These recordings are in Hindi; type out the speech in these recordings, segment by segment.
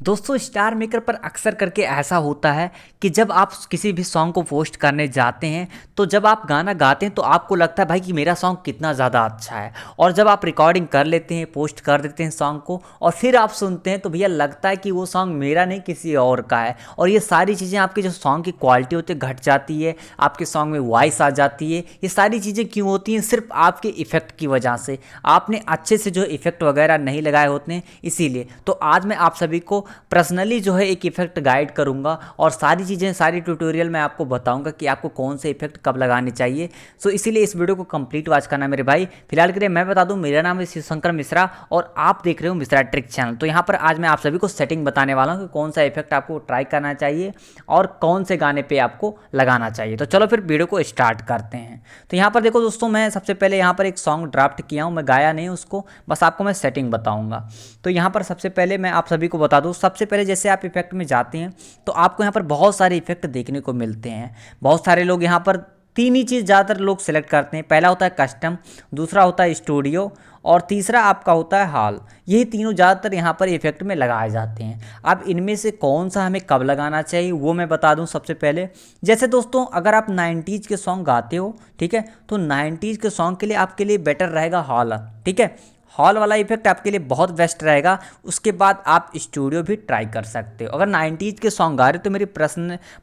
दोस्तों स्टार मेकर पर अक्सर करके ऐसा होता है कि जब आप किसी भी सॉन्ग को पोस्ट करने जाते हैं तो जब आप गाना गाते हैं तो आपको लगता है भाई कि मेरा सॉन्ग कितना ज़्यादा अच्छा है। और जब आप रिकॉर्डिंग कर लेते हैं, पोस्ट कर देते हैं सॉन्ग को और फिर आप सुनते हैं तो भैया लगता है कि वो सॉन्ग मेरा नहीं किसी और का है। और ये सारी चीज़ें आपकी जो सॉन्ग की क्वालिटी होती है घट जाती है, आपके सॉन्ग में वॉइस आ जाती है। ये सारी चीज़ें क्यों होती हैं? सिर्फ आपके इफ़ेक्ट की वजह से। आपने अच्छे से जो इफ़ेक्ट वगैरह नहीं लगाए होते हैं इसीलिए। तो आज मैं आप सभी को पर्सनली जो है एक इफेक्ट गाइड करूंगा और सारी चीज़ें, सारी ट्यूटोरियल मैं आपको बताऊंगा कि आपको कौन से इफेक्ट कब लगाने चाहिए। सो इसीलिए इस वीडियो को कंप्लीट वॉच करना मेरे भाई। फिलहाल के लिए मैं बता दूं, मेरा नाम है शिवशंकर मिश्रा और आप देख रहे हो मिश्रा ट्रिक चैनल। तो यहाँ पर आज मैं आप सभी को सेटिंग बताने वाला हूँ कि कौन सा इफेक्ट आपको ट्राई करना चाहिए और कौन से गाने पर आपको लगाना चाहिए। तो चलो फिर वीडियो को स्टार्ट करते हैं। तो यहाँ पर देखो दोस्तों, मैं सबसे पहले यहाँ पर एक सॉन्ग ड्राफ्ट किया हूँ, मैं गाया नहीं उसको, बस आपको मैं सेटिंग बताऊँगा। तो यहाँ पर सबसे पहले मैं आप सभी को बता दूँ, सबसे पहले जैसे आप इफेक्ट में जाते हैं तो आपको यहाँ पर बहुत सारे इफेक्ट देखने को मिलते हैं। बहुत सारे लोग यहाँ पर तीन ही चीज़ ज़्यादातर लोग सेलेक्ट करते हैं। पहला होता है कस्टम, दूसरा होता है स्टूडियो और तीसरा आपका होता है हॉल। यही तीनों ज़्यादातर यहाँ पर इफेक्ट में लगाए जाते हैं। अब इनमें से कौन सा हमें कब लगाना चाहिए वो मैं बता दूं। सबसे पहले जैसे दोस्तों, अगर आप 90s के सॉन्ग गाते हो, ठीक है, तो 90s के सॉन्ग के लिए आपके लिए बेटर रहेगा हॉल। ठीक है, हॉल वाला इफेक्ट आपके लिए बहुत बेस्ट रहेगा। उसके बाद आप स्टूडियो भी ट्राई कर सकते हो। अगर 90s के सॉन्ग गा रहे हो तो मेरी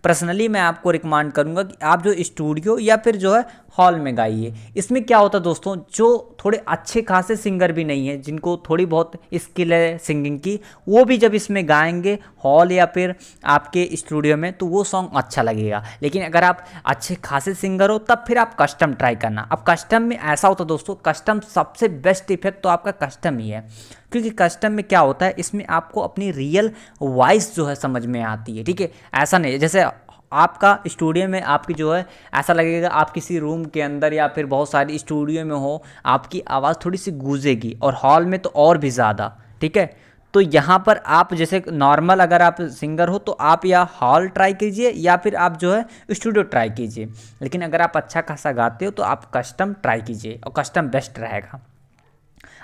पर्सनली मैं आपको रिकमेंड करूंगा कि आप जो स्टूडियो या फिर जो है हॉल में गाइए। इसमें क्या होता है दोस्तों, जो थोड़े अच्छे खासे सिंगर भी नहीं है, जिनको थोड़ी बहुत स्किल है सिंगिंग की, वो भी जब इसमें गाएंगे हॉल या फिर आपके स्टूडियो में तो वो सॉन्ग अच्छा लगेगा। लेकिन अगर आप अच्छे खासे सिंगर हो तब फिर आप कस्टम ट्राई करना। अब कस्टम में ऐसा होता है दोस्तों, कस्टम सबसे बेस्ट इफेक्ट तो आपका कस्टम ही है, क्योंकि कस्टम में क्या होता है, इसमें आपको अपनी रियल वॉइस जो है समझ में आती है। ठीक है, ऐसा नहीं है जैसे आपका स्टूडियो में आपकी जो है ऐसा लगेगा आप किसी रूम के अंदर या फिर बहुत सारी स्टूडियो में हो, आपकी आवाज़ थोड़ी सी गूंजेगी, और हॉल में तो और भी ज़्यादा। ठीक है, तो यहाँ पर आप जैसे नॉर्मल अगर आप सिंगर हो तो आप या हॉल ट्राई कीजिए या फिर आप जो है स्टूडियो ट्राई कीजिए। लेकिन अगर आप अच्छा खासा गाते हो तो आप कस्टम ट्राई कीजिए और कस्टम बेस्ट रहेगा।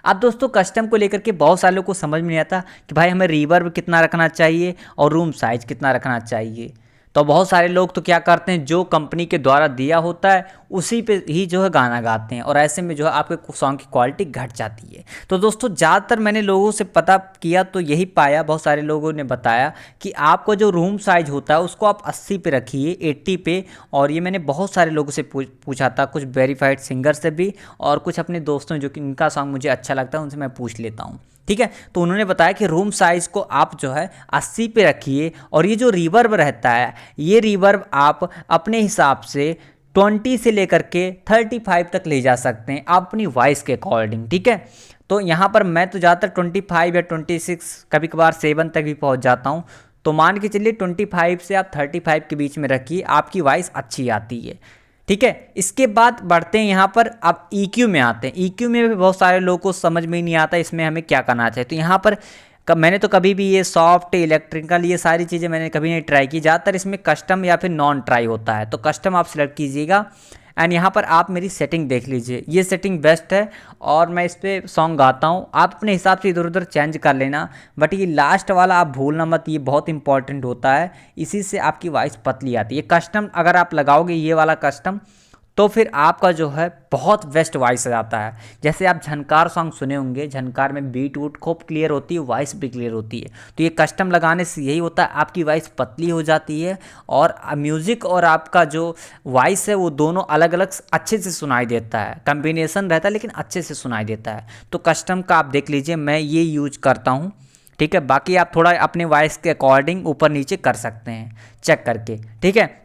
अब दोस्तों कस्टम को लेकर के बहुत सारे लोगों को समझ में नहीं आता कि भाई हमें रिवर्ब कितना रखना चाहिए और रूम साइज कितना रखना चाहिए। तो बहुत सारे लोग तो क्या करते हैं, जो कंपनी के द्वारा दिया होता है उसी पे ही जो है गाना गाते हैं, और ऐसे में जो है आपके सॉन्ग की क्वालिटी घट जाती है। तो दोस्तों ज़्यादातर मैंने लोगों से पता किया तो यही पाया, बहुत सारे लोगों ने बताया कि आपको जो रूम साइज होता है उसको आप 80 पे रखिए, 80 पे। और ये मैंने बहुत सारे लोगों से पूछा था, कुछ वेरीफाइड सिंगर से भी और कुछ अपने दोस्तों जो कि इनका सॉन्ग मुझे अच्छा लगता है उनसे मैं पूछ लेता हूँ। ठीक है, तो उन्होंने बताया कि रूम साइज़ को आप जो है 80 पे रखिए, और ये जो रिवर्ब रहता है ये रिवर्ब आप अपने हिसाब से 20 से लेकर के 35 तक ले जा सकते हैं, आप अपनी वॉइस के अकॉर्डिंग। ठीक है, तो यहाँ पर मैं तो ज़्यादातर 25 या 26, कभी कभार 7 तक भी पहुँच जाता हूँ। तो मान के चलिए 25 से आप 35 के बीच में रखिए, आपकी वॉइस अच्छी आती है। ठीक है, इसके बाद बढ़ते हैं यहाँ पर, अब EQ में आते हैं। EQ में भी बहुत सारे लोगों को समझ में ही नहीं आता इसमें हमें क्या करना चाहिए। तो यहाँ पर मैंने तो कभी भी ये सॉफ्ट, इलेक्ट्रिकल, ये सारी चीज़ें मैंने कभी नहीं ट्राई की। ज़्यादातर इसमें कस्टम या फिर नॉन ट्राई होता है, तो कस्टम आप सिलेक्ट कीजिएगा। एंड यहाँ पर आप मेरी सेटिंग देख लीजिए, ये सेटिंग बेस्ट है और मैं इस पर सॉन्ग गाता हूँ। आप अपने हिसाब से इधर उधर चेंज कर लेना, बट ये लास्ट वाला आप भूलना मत, ये बहुत इंपॉर्टेंट होता है, इसी से आपकी वॉइस पतली आती है। कस्टम अगर आप लगाओगे ये वाला कस्टम तो फिर आपका जो है बहुत बेस्ट वॉइस आ जाता है। जैसे आप झनकार सॉन्ग सुने होंगे, झनकार में बीट वूट खूब क्लियर होती है, वॉइस भी क्लियर होती है। तो ये कस्टम लगाने से यही होता है, आपकी वॉइस पतली हो जाती है और म्यूज़िक और आपका जो वॉइस है वो दोनों अलग अलग अच्छे से सुनाई देता है। कम्बिनेशन रहता है लेकिन अच्छे से सुनाई देता है। तो कस्टम का आप देख लीजिए, मैं ये यूज करता हूँ। ठीक है, बाकी आप थोड़ा अपने वॉइस के अकॉर्डिंग ऊपर नीचे कर सकते हैं चेक करके। ठीक है,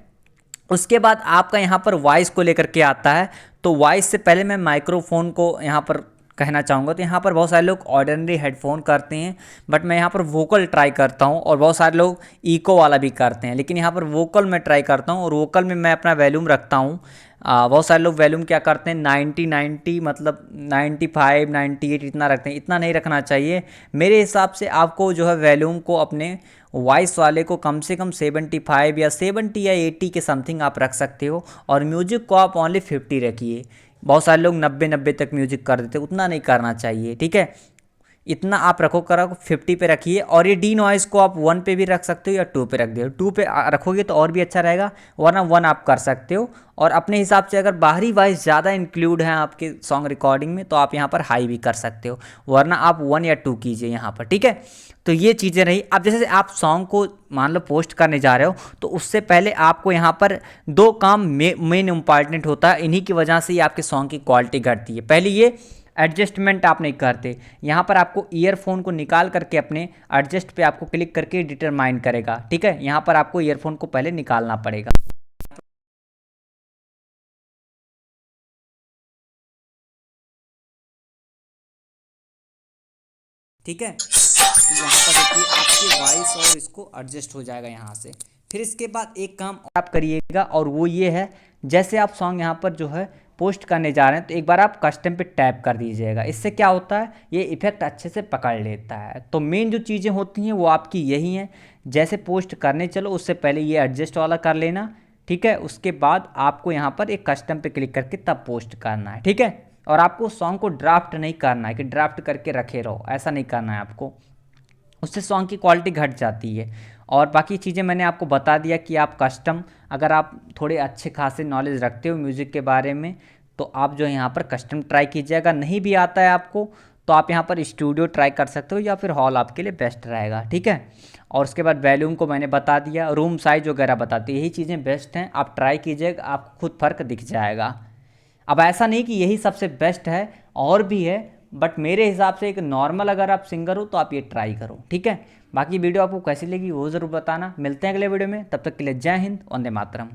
उसके बाद आपका यहाँ पर वॉइस को लेकर के आता है। तो वॉइस से पहले मैं माइक्रोफोन को यहाँ पर कहना चाहूँगा। तो यहाँ पर बहुत सारे लोग ऑर्डिनरी हेडफोन करते हैं, बट मैं यहाँ पर वोकल ट्राई करता हूँ, और बहुत सारे लोग इको वाला भी करते हैं, लेकिन यहाँ पर वोकल मैं ट्राई करता हूँ। और वोकल में मैं अपना वॉल्यूम रखता हूँ, बहुत सारे लोग वॉल्यूम क्या करते हैं 90 मतलब 95 98 इतना रखते हैं। इतना नहीं रखना चाहिए। मेरे हिसाब से आपको जो है वॉल्यूम को अपने वॉइस वाले को कम से कम 75 या 70 या 80 के समथिंग आप रख सकते हो, और म्यूजिक को आप ओनली 50 रखिए। बहुत सारे लोग 90 तक म्यूजिक कर देते, उतना नहीं करना चाहिए। ठीक है, इतना आप रखो करो 50 पे रखिए। और ये डी नॉइज़ को आप 1 पे भी रख सकते हो या 2 पे रख दो। 2 पे रखोगे तो और भी अच्छा रहेगा, वरना 1 आप कर सकते हो। और अपने हिसाब से अगर बाहरी वॉइस ज़्यादा इंक्लूड है आपके सॉन्ग रिकॉर्डिंग में तो आप यहाँ पर हाई भी कर सकते हो, वरना आप 1 या 2 कीजिए यहाँ पर, ठीक है। तो ये चीज़ें रही। अब जैसे आप सॉन्ग को मान लो पोस्ट करने जा रहे हो तो उससे पहले आपको यहाँ पर 2 काम मेन इम्पॉर्टेंट होता है, इन्हीं की वजह से ही आपके सॉन्ग की क्वालिटी घटती है। पहले ये एडजस्टमेंट आप नहीं करते। यहाँ पर आपको ईयरफोन को निकाल करके अपने एडजस्ट पे आपको क्लिक करके डिटरमाइन करेगा, ठीक है। यहाँ पर आपको ईयरफोन को पहले निकालना पड़ेगा, ठीक है। तो यहाँ पर देखिए आपकी वॉइस और इसको एडजस्ट हो जाएगा यहाँ से। फिर इसके बाद एक काम और आप करिएगा, और वो ये है, जैसे आप सॉन्ग यहाँ पर जो है पोस्ट करने जा रहे हैं तो एक बार आप कस्टम पे टैप कर दीजिएगा। इससे क्या होता है, ये इफेक्ट अच्छे से पकड़ लेता है। तो मेन जो चीज़ें होती हैं वो आपकी यही हैं। जैसे पोस्ट करने चलो उससे पहले ये एडजस्ट वाला कर लेना, ठीक है। उसके बाद आपको यहाँ पर एक कस्टम पे क्लिक करके तब पोस्ट करना है, ठीक है। और आपको सॉन्ग को ड्राफ्ट नहीं करना है कि ड्राफ्ट करके रखे रहो, ऐसा नहीं करना है आपको, उससे सॉन्ग की क्वालिटी घट जाती है। और बाकी चीज़ें मैंने आपको बता दिया कि आप कस्टम, अगर आप थोड़े अच्छे खासे नॉलेज रखते हो म्यूज़िक के बारे में तो आप जो है यहाँ पर कस्टम ट्राई कीजिएगा। नहीं भी आता है आपको तो आप यहाँ पर स्टूडियो ट्राई कर सकते हो या फिर हॉल आपके लिए बेस्ट रहेगा, ठीक है। और उसके बाद वॉल्यूम को मैंने बता दिया, रूम साइज वगैरह बता दी, यही चीज़ें बेस्ट हैं, आप ट्राई कीजिएगा, आपको खुद फ़र्क दिख जाएगा। अब ऐसा नहीं कि यही सबसे बेस्ट है, और भी है, बट मेरे हिसाब से एक नॉर्मल अगर आप सिंगर हो तो आप ये ट्राई करो, ठीक है। बाकी वीडियो आपको कैसी लगी वो ज़रूर बताना। मिलते हैं अगले वीडियो में, तब तक के लिए जय हिंद, वंदे मातरम।